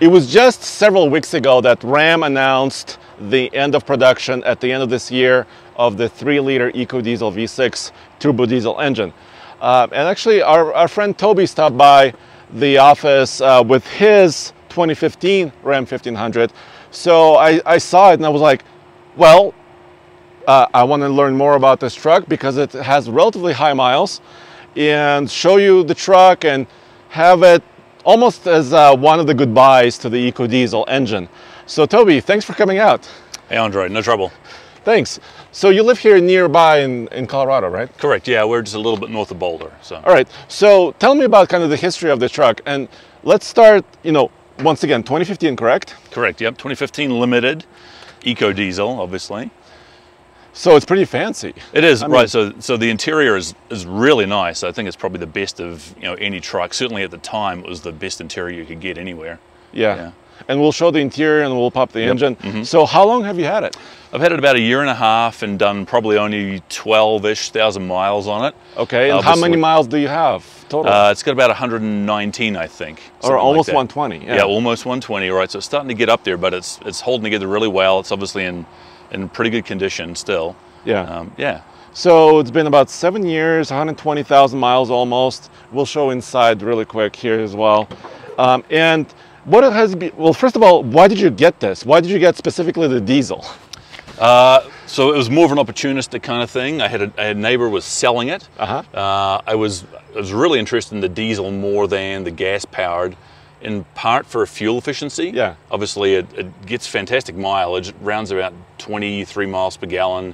It was just several weeks ago that Ram announced the end of production at the end of this year of the 3-liter EcoDiesel V6 turbo diesel engine. And actually, our friend Toby stopped by the office with his 2015 Ram 1500. So I saw it and I was like, well, I want to learn more about this truck because it has relatively high miles, and show you the truck and have it almost as one of the goodbyes to the EcoDiesel engine. So Toby, thanks for coming out. Hey Andre, no trouble. Thanks. So you live here nearby in Colorado, right? Correct, yeah, we're just a little bit north of Boulder. So. All right, so tell me about kind of the history of the truck, and let's start, once again, 2015, correct? Correct, yep, 2015 limited, EcoDiesel, obviously. So it's pretty fancy. It is, right, so the interior is really nice. I think it's probably the best of any truck. Certainly at the time, it was the best interior you could get anywhere. Yeah. And we'll show the interior and we'll pop the engine. Mm-hmm. So how long have you had it? I've had it about 1.5 years and done probably only 12-ish thousand miles on it. Okay, and how many miles do you have total? It's got about 119, I think. Or almost like 120. Yeah, almost 120, right? So it's starting to get up there, but it's holding together really well. It's obviously in pretty good condition still. Yeah. Yeah. So it's been about 7 years, 120,000 miles almost. We'll show inside really quick here as well. And what it has been, well, first of all, why did you get this? Why did you get specifically the diesel? So it was more of an opportunistic kind of thing. I had a neighbor was selling it. I was really interested in the diesel more than the gas powered, in part for fuel efficiency. Yeah. Obviously it gets fantastic mileage. It rounds about 23 miles per gallon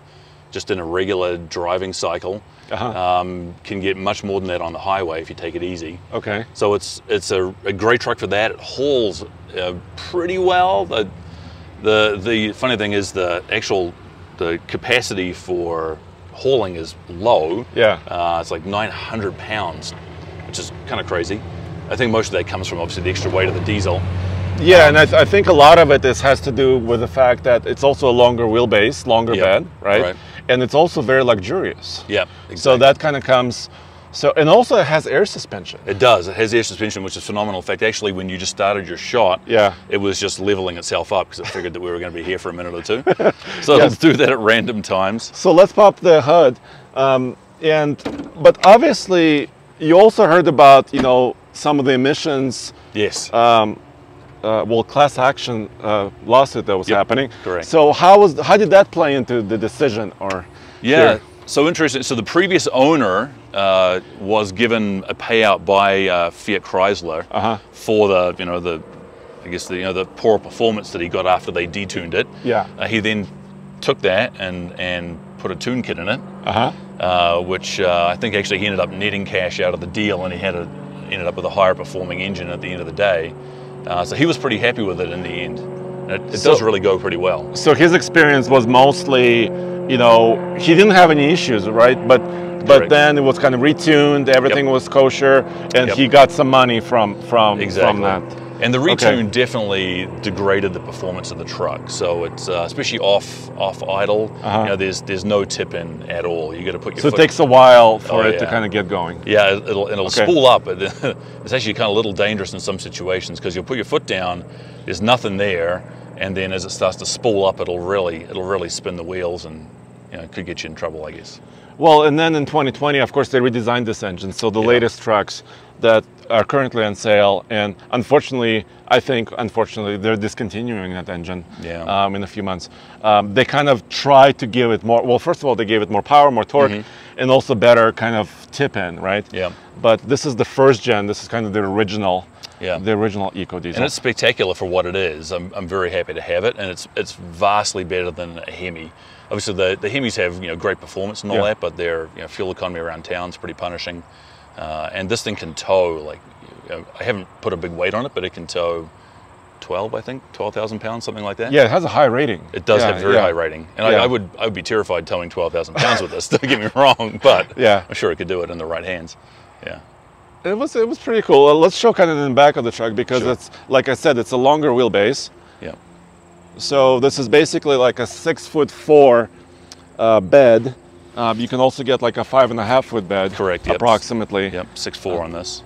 just in a regular driving cycle. Can get much more than that on the highway if you take it easy. Okay. So it's a great truck for that. It hauls pretty well. The funny thing is the capacity for hauling is low. Yeah. It's like 900 pounds, which is kind of crazy. I think most of that comes from obviously the extra weight of the diesel. Yeah, and I think a lot of it has to do with the fact that it's also a longer wheelbase, longer bed, right? And it's also very luxurious. Yeah, exactly. So that kind of comes, and also it has air suspension. It does, it has air suspension, which is phenomenal. In fact, actually when you just started your shot, it was just leveling itself up because it figured that we were going to be here for a minute or two. So it'll do that at random times. So let's pop the HUD. But obviously you also heard about, some of the emissions. Yes. Class action lawsuit that was happening. Correct. So how did that play into the decision? So interesting. So the previous owner was given a payout by Fiat Chrysler for the poor performance that he got after they detuned it. Yeah. He then took that and put a tune kit in it, which I think actually he ended up netting cash out of the deal, and he ended up with a higher performing engine at the end of the day. So he was pretty happy with it in the end. It does really go pretty well. So his experience was mostly, he didn't have any issues, right? But then it was kind of retuned, everything was kosher, and he got some money from that. And the retune definitely degraded the performance of the truck. So it's especially off idle. There's no tip in at all. You got to put your foot. So it takes a while for it to kind of get going. Yeah, it'll spool up. It's actually kind of a little dangerous in some situations because you'll put your foot down, there's nothing there, and then as it starts to spool up, it'll really spin the wheels, and it could get you in trouble, I guess. Well, and then in 2020, of course, they redesigned this engine. So the latest trucks that are currently on sale, and unfortunately, they're discontinuing that engine in a few months. They kind of tried to give it more, well, first of all, they gave it more power, more torque, and also better kind of tip-in, right? Yeah. But this is the first gen, this is kind of the original EcoDiesel. And it's spectacular for what it is. I'm very happy to have it, and it's vastly better than a Hemi. Obviously, the Hemis have great performance and all that, but their fuel economy around town is pretty punishing. And this thing can tow, I haven't put a big weight on it, but it can tow 12,000 pounds, something like that. Yeah, it has a high rating. It does have a very high rating. And I would be terrified towing 12,000 pounds with this, don't get me wrong, but I'm sure it could do it in the right hands. Yeah. It was pretty cool. Let's show kind of in the back of the truck because it's, like I said, it's a longer wheelbase. Yeah. So this is basically like a 6'4" bed. You can also get like a 5.5 foot bed. Correct. Approximately. Yep. 6'4" on this.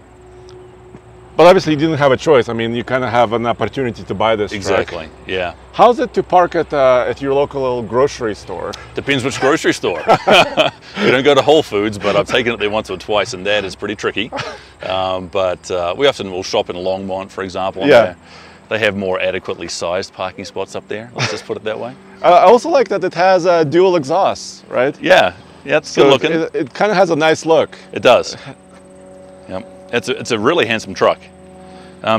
But obviously you didn't have a choice. I mean, you kind of have an opportunity to buy this Exactly, truck. yeah. How's it to park at your local little grocery store? Depends which grocery store. We don't go to Whole Foods, but I've taken it there once or twice, and that is pretty tricky. But we often will shop in Longmont, for example. And Yeah. they have more adequately sized parking spots up there. Let's just put it that way. I also like that it has dual exhausts, right? Yeah, it's good looking. It kind of has a nice look. It does. Yep. It's a really handsome truck.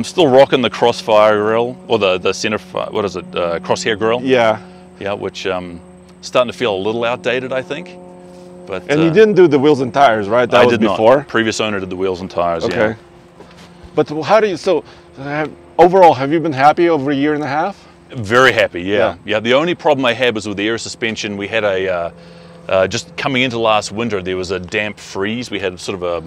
Still rocking the crossfire grille, or the center, what is it, crosshair grille? Yeah. Yeah, which starting to feel a little outdated, I think. But And you didn't do the wheels and tires, right? That I was did before? not. Previous owner did the wheels and tires, Okay. yeah. But how do you, overall, have you been happy over a year and a half? Very happy, yeah. Yeah, the only problem I had was with the air suspension. We had just coming into last winter, there was a damp freeze. We had sort of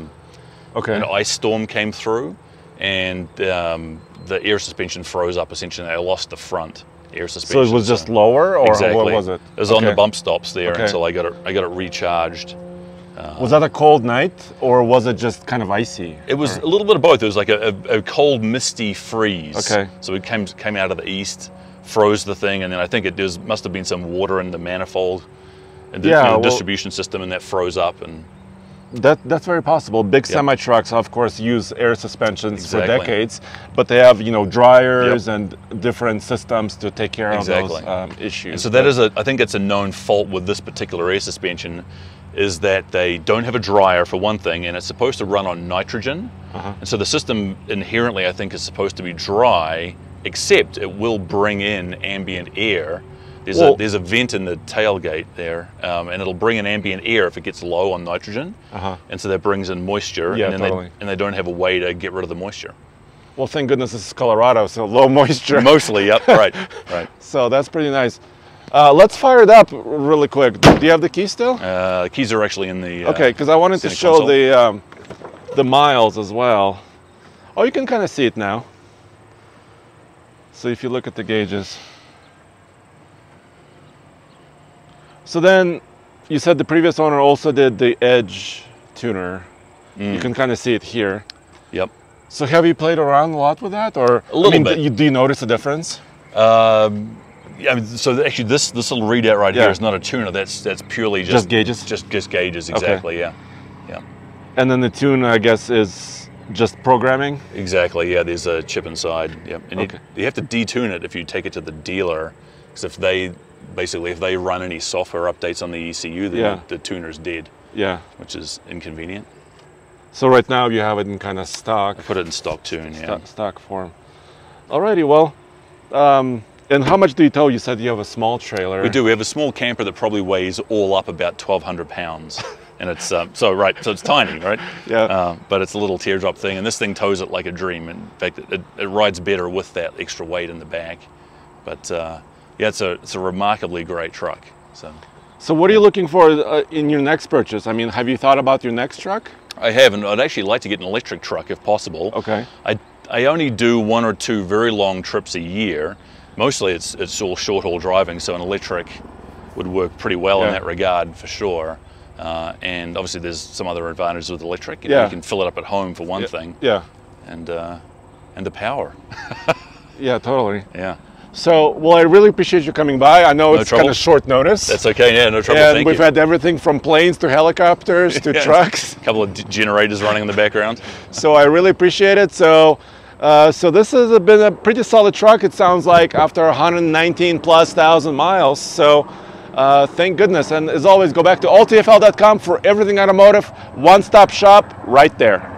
an ice storm came through, and the air suspension froze up essentially. I lost the front air suspension. So it was just lower, or exactly. what was it? It was on the bump stops there Okay. until I got it recharged. Was that a cold night, or was it just kind of icy? It was a little bit of both. It was like a cold, misty freeze. Okay. So it came out of the east, froze the thing, and then I think must have been some water in the manifold and the distribution system, and that froze up. And that's very possible. Big semi trucks, of course, use air suspensions for Exactly. decades, but they have dryers and different systems to take care Exactly. of those issues. And so that is I think it's a known fault with this particular air suspension, is that they don't have a dryer for one thing, and it's supposed to run on nitrogen. And so the system inherently, I think, is supposed to be dry, except it will bring in ambient air. There's a vent in the tailgate there, and it'll bring in ambient air if it gets low on nitrogen, and so that brings in moisture, Yeah, and totally. they don't have a way to get rid of the moisture. Well, thank goodness this is Colorado, so low moisture. Mostly, yep, right. So that's pretty nice. Let's fire it up really quick. Do you have the keys still? The keys are actually in the Okay, because I wanted to center show console. the miles as well. Oh, you can kind of see it now. So if you look at the gauges. So then you said the previous owner also did the Edge tuner. You can kind of see it here. Yep. So have you played around a lot with that, or A little bit. Do you notice a difference? Yeah, I mean, so actually this little readout right here is not a tuner. That's purely just gauges. Just gauges, exactly. Yeah. And then the tune, I guess, is just programming. Exactly. Yeah. There's a chip inside. Yep. And you have to detune it if you take it to the dealer, because if they run any software updates on the ECU, then the tuner's dead. Yeah. Which is inconvenient. So right now you have it in kind of stock. I put it in stock tune. Yeah. Stock form. Alrighty. Well. And how much do you tow? You said you have a small trailer. We do. We have a small camper that probably weighs all up about 1,200 pounds. And it's, so it's tiny, right? Yeah. But it's a little teardrop thing, and this thing tows it like a dream. In fact, it rides better with that extra weight in the back. But yeah, it's a remarkably great truck. So what are you looking for in your next purchase? I mean, have you thought about your next truck? I haven't. I'd actually like to get an electric truck if possible. Okay. I only do 1 or 2 very long trips a year. Mostly it's all short haul driving, so an electric would work pretty well in that regard for sure. And obviously there's some other advantages with electric. You can fill it up at home for one thing. Yeah. And the power. Yeah, totally. Yeah. So, well, I really appreciate you coming by. I know it's kind of short notice. That's okay, yeah, no trouble, and we've had everything from planes to helicopters to trucks. A couple of generators running in the background. So I really appreciate it. So this has been a pretty solid truck, it sounds like, after 119,000+ miles. So thank goodness. And as always, go back to alltfl.com for everything automotive. One-stop shop right there.